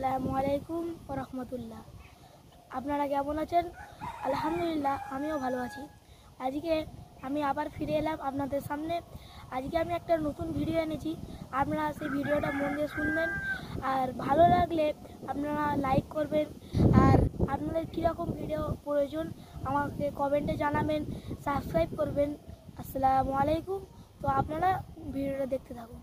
আসসালামু আলাইকুম ওয়া রাহমাতুল্লাহ। আপনারা কেমন আছেন? আলহামদুলিল্লাহ, আমিও ভালো আছি। আজকে আমি আবার ফিরে এলাম আপনাদের সামনে। আজকে আমি একটা নতুন ভিডিও এনেছি। আপনারা সেই ভিডিওটা মন দিয়ে শুনবেন, আর ভালো লাগলে আপনারা লাইক করবেন। আর আপনাদের কীরকম ভিডিও প্রয়োজন আমাকে কমেন্টে জানাবেন, সাবস্ক্রাইব করবেন। আসসালামু আলাইকুম। তো আপনারা ভিডিওটা দেখতে থাকুন।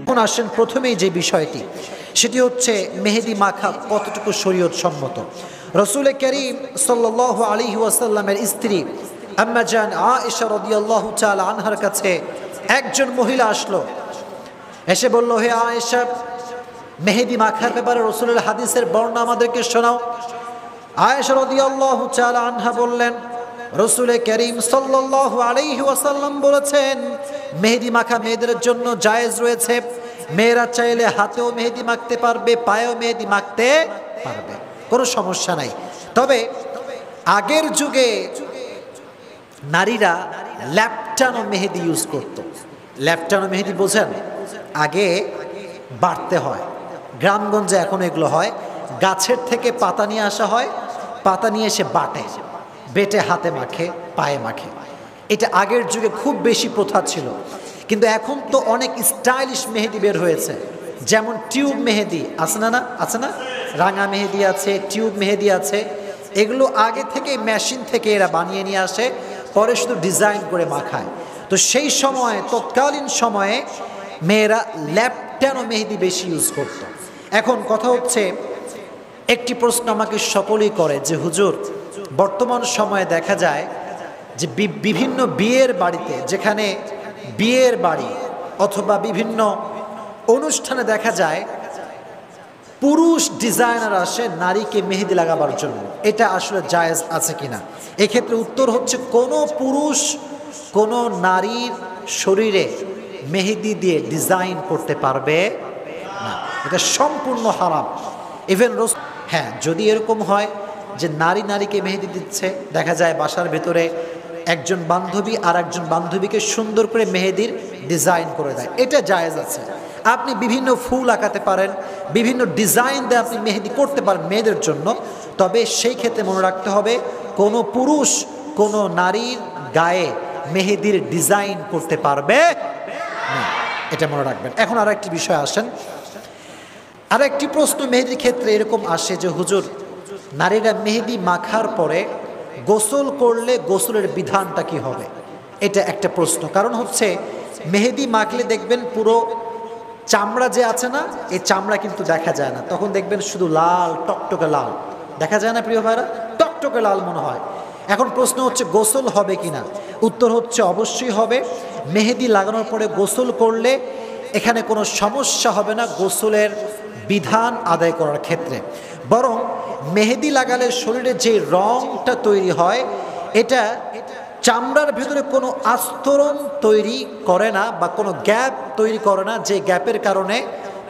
এখন আসেন প্রথমেই যে বিষয়টি, সেটি হচ্ছে মেহেদি মাখা কতটুকু শরীয়ত সম্মত। রাসূল করিম সাল্লাল্লাহু আলাইহি ওয়াসাল্লামের স্ত্রী আম্মা জান আয়েশা রাদিয়াল্লাহু তাআলা আনহার কাছে একজন মহিলা আসলো, এসে বলল, হে আয়েশা, মেহেদি মাখার ব্যাপারে রাসূলের হাদিসের বর্ণনা আমাদেরকে শোনাও। আয়েশা রাদিয়াল্লাহু তাআলা আনহা বললেন, রাসূল করিম সাল্লাল্লাহু আলাইহি ওয়াসাল্লাম বলেছেন, মেহেদি মাখা মেয়েদের জন্য জায়েজ রয়েছে। মেয়েরা চাইলে হাতেও মেহেদি মাখতে পারবে, পায়েও মেহেদি মাখতে পারবে, কোনো সমস্যা নাই। তবে আগের যুগে নারীরা ল্যাপটানো মেহেদি ইউজ করত। ল্যাপটানো মেহেদি বোঝেন? আগে বাটতে হয়, গ্রামগঞ্জে এখন এগুলো হয়, গাছের থেকে পাতা নিয়ে আসা হয়, পাতা নিয়ে এসে বাটে, বেটে হাতে মাখে, পায়ে মাখে। এটা আগের যুগে খুব বেশি প্রথা ছিল। কিন্তু এখন তো অনেক স্টাইলিশ মেহেদি বের হয়েছে, যেমন টিউব মেহেদি আছে না, আছে না, রাঙা মেহেদি আছে, টিউব মেহেদি আছে। এগুলো আগে থেকে মেশিন থেকে এরা বানিয়ে নিয়ে আসে, পরে শুধু ডিজাইন করে মাখায়। তো সেই সময়, তৎকালীন সময়ে মেয়েরা ল্যাপটানো মেহেদি বেশি ইউজ করত। এখন কথা হচ্ছে, একটি প্রশ্ন আমাকে সকলেই করে যে হুজুর, বর্তমান সময়ে দেখা যায় যে বিভিন্ন বিয়ের বাড়িতে, যেখানে বিয়ের বাড়ি অথবা বিভিন্ন অনুষ্ঠানে দেখা যায় পুরুষ ডিজাইনার আসে নারীকে মেহেদি লাগাবার জন্য। এটা আসলে জায়েজ আছে কিনা? এক্ষেত্রে উত্তর হচ্ছে, কোনো পুরুষ কোনো নারীর শরীরে মেহেদি দিয়ে ডিজাইন করতে পারবে না, এটা সম্পূর্ণ হারাম। ইভেন হ্যাঁ, যদি এরকম হয় যে নারী নারীকে মেহেদি দিচ্ছে, দেখা যায় বাসার ভেতরে একজন বান্ধবী আর একজন বান্ধবীকে সুন্দর করে মেহেদির ডিজাইন করে দেয়, এটা জায়েজ আছে। আপনি বিভিন্ন ফুল আঁকাতে পারেন, বিভিন্ন ডিজাইন দিয়ে আপনি মেহেদি করতে পারেন মেয়েদের জন্য। তবে সেই ক্ষেত্রে মনে রাখতে হবে, কোনো পুরুষ কোনো নারীর গায়ে মেহেদির ডিজাইন করতে পারবে না, এটা মনে রাখবেন। এখন আর একটি বিষয় আসেন, আর একটি প্রশ্ন মেহেদির ক্ষেত্রে এরকম আসে যে হুজুর, নারীরা মেহেদি মাখার পরে গোসল করলে গোসলের বিধানটা কি হবে? এটা একটা প্রশ্ন। কারণ হচ্ছে, মেহেদি মাখলে দেখবেন পুরো চামড়া যে আছে না, এই চামড়া কিন্তু দেখা যায় না, তখন দেখবেন শুধু লাল, টকটকে লাল দেখা যায় না প্রিয় ভাইরা, টকটকে লাল মনে হয়। এখন প্রশ্ন হচ্ছে, গোসল হবে কিনা? উত্তর হচ্ছে অবশ্যই হবে। মেহেদি লাগানোর পরে গোসল করলে এখানে কোনো সমস্যা হবে না গোসলের বিধান আদায় করার ক্ষেত্রে। বরং মেহেদি লাগালে শরীরে যে রংটা তৈরি হয়, এটা চামড়ার ভেতরে কোনো আস্তরণ তৈরি করে না বা কোনো গ্যাপ তৈরি করে না, যে গ্যাপের কারণে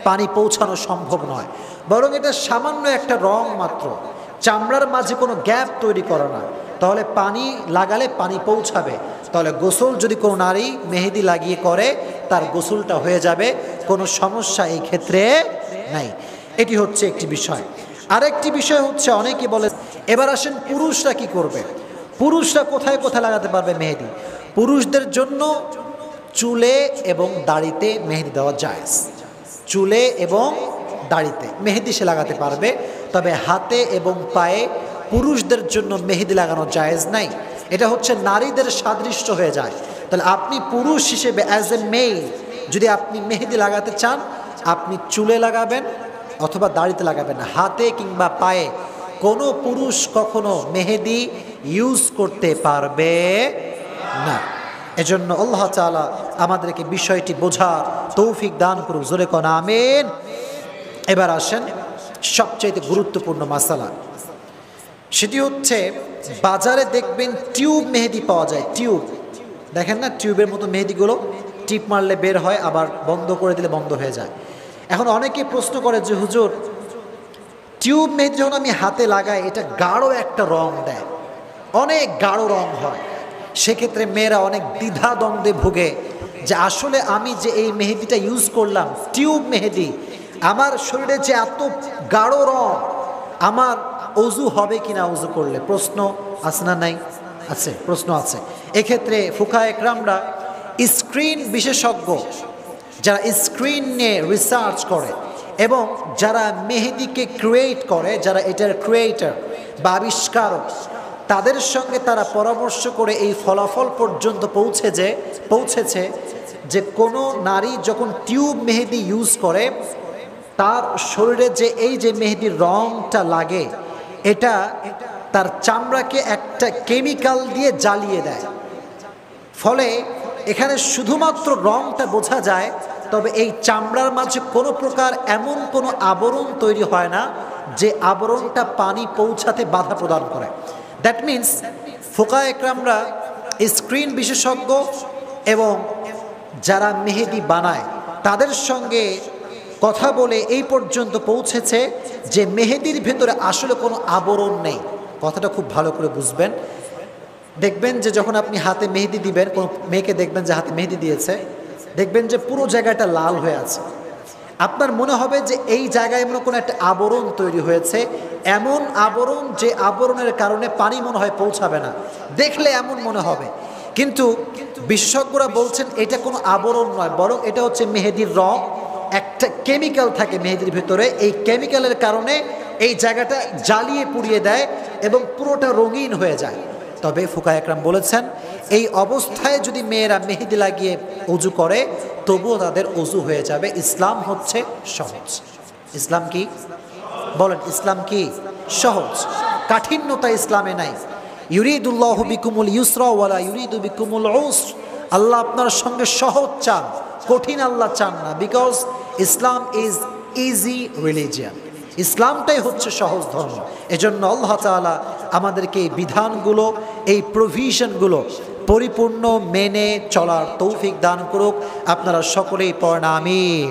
পানি পৌঁছানো সম্ভব নয়। বরং এটা সামান্য একটা রং মাত্র, চামড়ার মাঝে কোনো গ্যাপ তৈরি করে না। তাহলে পানি লাগালে পানি পৌঁছাবে। তাহলে গোসল যদি কোনো নারী মেহেদি লাগিয়ে করে, তার গোসলটা হয়ে যাবে, কোনো সমস্যা এই ক্ষেত্রে নাই। এটি হচ্ছে একটি বিষয়। আরেকটি বিষয় হচ্ছে, অনেকে বলে, এবার আসেন পুরুষরা কি করবে? পুরুষরা কোথায় কোথায় লাগাতে পারবে মেহেদি? পুরুষদের জন্য চুলে এবং দাড়িতে মেহেদি দেওয়া জায়েজ। চুলে এবং দাড়িতে মেহেদি সে লাগাতে পারবে, তবে হাতে এবং পায়ে পুরুষদের জন্য মেহেদি লাগানো জায়েজ নাই। এটা হচ্ছে নারীদের সাদৃশ্য হয়ে যায়। তাহলে আপনি পুরুষ হিসেবে অ্যাজ এ মেল যদি আপনি মেহেদি লাগাতে চান, আপনি চুলে লাগাবেন অথবা দাড়িতে লাগাবেন, হাতে কিংবা পায়ে কোনো পুরুষ কখনো মেহেদি ইউজ করতে পারবে না। এজন্য আল্লাহ তাআলা আমাদেরকে বিষয়টি বোঝার তৌফিক দান করুক, জোরে কোন আমিন। এবার আসেন সবচেয়ে গুরুত্বপূর্ণ মাসালা, সেটি হচ্ছে, বাজারে দেখবেন টিউব মেহেদি পাওয়া যায়। টিউব দেখেন না, টিউবের মতো মেহেদিগুলো টিপ মারলে বের হয়, আবার বন্ধ করে দিলে বন্ধ হয়ে যায়। এখন অনেকে প্রশ্ন করে যে হুজুর, টিউব মেহেদি যখন আমি হাতে লাগাই, এটা গাঢ় একটা রং দেয়, অনেক গাঢ় রং হয়, সেক্ষেত্রে মেয়েরা অনেক দ্বিধাদ্বন্দ্বে ভুগে যে আসলে আমি যে এই মেহেদিটা ইউজ করলাম, টিউব মেহেদি, আমার শরীরে যে এত গাঢ় রং, আমার অজু হবে কিনা অজু করলে? প্রশ্ন আছে না নাই? আছে, প্রশ্ন আছে। এক্ষেত্রে ফুকাহা একরামরা স্ক্রিন বিশেষজ্ঞ, যারা স্ক্রিন নিয়ে রিসার্চ করে এবং যারা মেহেদিকে ক্রিয়েট করে, যারা এটার ক্রিয়েটর বা আবিষ্কারক, তাদের সঙ্গে তারা পরামর্শ করে এই ফলাফল পর্যন্ত পৌঁছেছে যে কোনো নারী যখন টিউব মেহেদি ইউজ করে তার শরীরে যে এই যে মেহেদির রংটা লাগে, এটা তার চামড়াকে একটা কেমিক্যাল দিয়ে জ্বালিয়ে দেয়। ফলে এখানে শুধুমাত্র রংটা বোঝা যায়, তবে এই চামড়ার মাঝে কোনো প্রকার এমন কোনো আবরণ তৈরি হয় না যে আবরণটা পানি পৌঁছাতে বাধা প্রদান করে। দ্যাট মিন্স ফুকাহা একরামরা স্ক্রিন বিশেষজ্ঞ এবং যারা মেহেদি বানায় তাদের সঙ্গে কথা বলে এই পর্যন্ত পৌঁছেছে যে মেহেদির ভেতরে আসলে কোনো আবরণ নেই। কথাটা খুব ভালো করে বুঝবেন। দেখবেন যে যখন আপনি হাতে মেহেদি দিবেন, কোনো মেয়েকে দেখবেন যে হাতে মেহেদি দিয়েছে, দেখবেন যে পুরো জায়গাটা লাল হয়ে আছে। আপনার মনে হবে যে এই জায়গায় মনে কোনো একটা আবরণ তৈরি হয়েছে, এমন আবরণ যে আবরণের কারণে পানি মনে হয় পৌঁছাবে না, দেখলে এমন মনে হবে। কিন্তু বিশেষজ্ঞরা বলছেন এটা কোনো আবরণ নয়, বরং এটা হচ্ছে মেহেদির রং। একটা কেমিক্যাল থাকে মেহেদির ভিতরে, এই কেমিক্যালের কারণে এই জায়গাটা জ্বালিয়ে পুড়িয়ে দেয় এবং পুরোটা রঙিন হয়ে যায়। তবে ফুকাহা একরাম বলেছেন এই অবস্থায় যদি মেয়েরা মেহেদি লাগিয়ে অজু করে তবুও তাদের অজু হয়ে যাবে। ইসলাম হচ্ছে সহজ। ইসলাম কি বলেন? ইসলাম কি সহজ, কাঠিন্যতা ইসলামে নাই। ইউরিদুল্লাহু বিকুমুল ইউসরা ওয়ালা ইউরিদু বিকুমুল উসর। আল্লাহ আপনার সঙ্গে সহজ চান, কঠিন আল্লাহ চান না। Because Islam is easy religion, ইসলামটাই হচ্ছে সহজ ধর্ম। এজন্য আল্লাহ তাআলা আমাদেরকে এই বিধানগুলো, এই প্রভিশনগুলো পরিপূর্ণ মেনে চলার তৌফিক দান করুক। আপনারা সকলেই পড়েন আমিন।